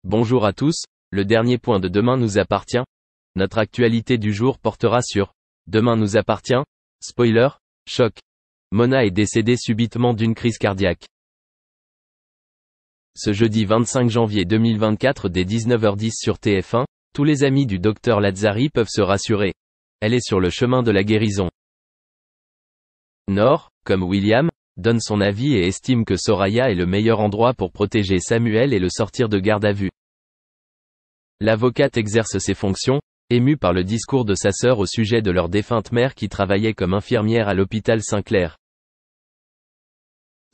Bonjour à tous, le dernier point de Demain nous appartient. Notre actualité du jour portera sur Demain nous appartient. Spoiler, choc. Mona est décédée subitement d'une crise cardiaque. Ce jeudi 25 janvier 2024 dès 19h10 sur TF1, tous les amis du docteur Lazzari peuvent se rassurer. Elle est sur le chemin de la guérison. Nor, comme William, donne son avis et estime que Soraya est le meilleur endroit pour protéger Samuel et le sortir de garde à vue. L'avocate exerce ses fonctions, émue par le discours de sa sœur au sujet de leur défunte mère qui travaillait comme infirmière à l'hôpital Saint-Clair.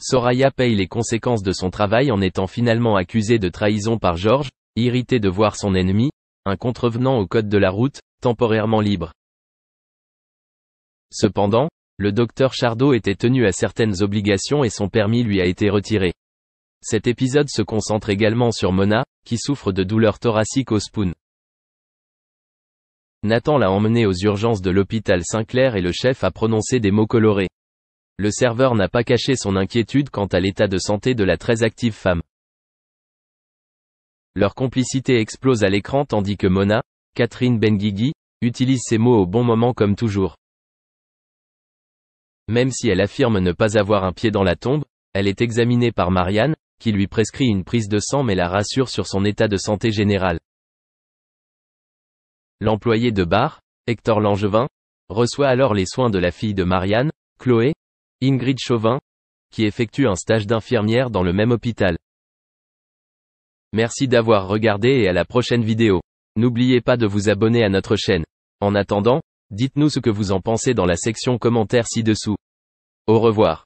Soraya paye les conséquences de son travail en étant finalement accusée de trahison par Georges, irrité de voir son ennemi, un contrevenant au code de la route, temporairement libre. Cependant, le docteur Chardot était tenu à certaines obligations et son permis lui a été retiré. Cet épisode se concentre également sur Mona, qui souffre de douleurs thoraciques au spoon. Nathan l'a emmenée aux urgences de l'hôpital Saint-Clair et le chef a prononcé des mots colorés. Le serveur n'a pas caché son inquiétude quant à l'état de santé de la très active femme. Leur complicité explose à l'écran tandis que Mona, Catherine Benguigui, utilise ses mots au bon moment comme toujours. Même si elle affirme ne pas avoir un pied dans la tombe, elle est examinée par Marianne, qui lui prescrit une prise de sang mais la rassure sur son état de santé général. L'employé de bar, Hector Langevin, reçoit alors les soins de la fille de Marianne, Chloé, Ingrid Chauvin, qui effectue un stage d'infirmière dans le même hôpital. Merci d'avoir regardé et à la prochaine vidéo. N'oubliez pas de vous abonner à notre chaîne. En attendant, dites-nous ce que vous en pensez dans la section commentaires ci-dessous. Au revoir.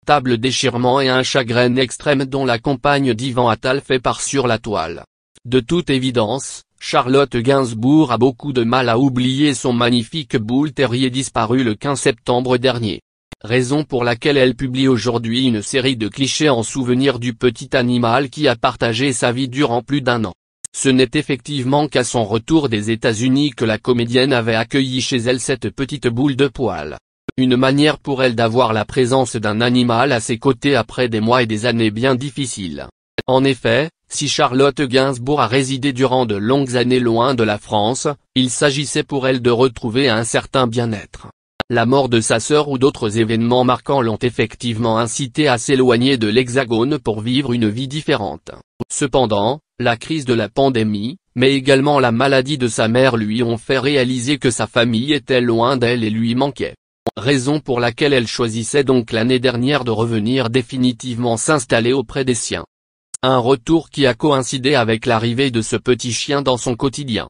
Table déchirement et un chagrin extrême dont la compagne d'Ivan Attal fait part sur la toile. De toute évidence, Charlotte Gainsbourg a beaucoup de mal à oublier son magnifique Bull Terrier disparu le 15 septembre dernier. Raison pour laquelle elle publie aujourd'hui une série de clichés en souvenir du petit animal qui a partagé sa vie durant plus d'1 an. Ce n'est effectivement qu'à son retour des États-Unis que la comédienne avait accueilli chez elle cette petite boule de poil. Une manière pour elle d'avoir la présence d'un animal à ses côtés après des mois et des années bien difficiles. En effet, si Charlotte Gainsbourg a résidé durant de longues années loin de la France, il s'agissait pour elle de retrouver un certain bien-être. La mort de sa sœur ou d'autres événements marquants l'ont effectivement incité à s'éloigner de l'Hexagone pour vivre une vie différente. Cependant, la crise de la pandémie, mais également la maladie de sa mère lui ont fait réaliser que sa famille était loin d'elle et lui manquait. Raison pour laquelle elle choisissait donc l'année dernière de revenir définitivement s'installer auprès des siens. Un retour qui a coïncidé avec l'arrivée de ce petit chien dans son quotidien.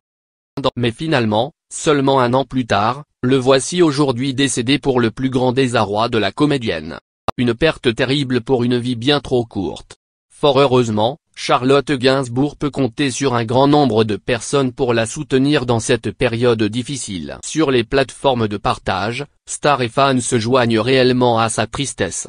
Mais finalement, seulement 1 an plus tard, le voici aujourd'hui décédé pour le plus grand désarroi de la comédienne. Une perte terrible pour une vie bien trop courte. Fort heureusement, Charlotte Gainsbourg peut compter sur un grand nombre de personnes pour la soutenir dans cette période difficile. Sur les plateformes de partage, stars et fans se joignent réellement à sa tristesse.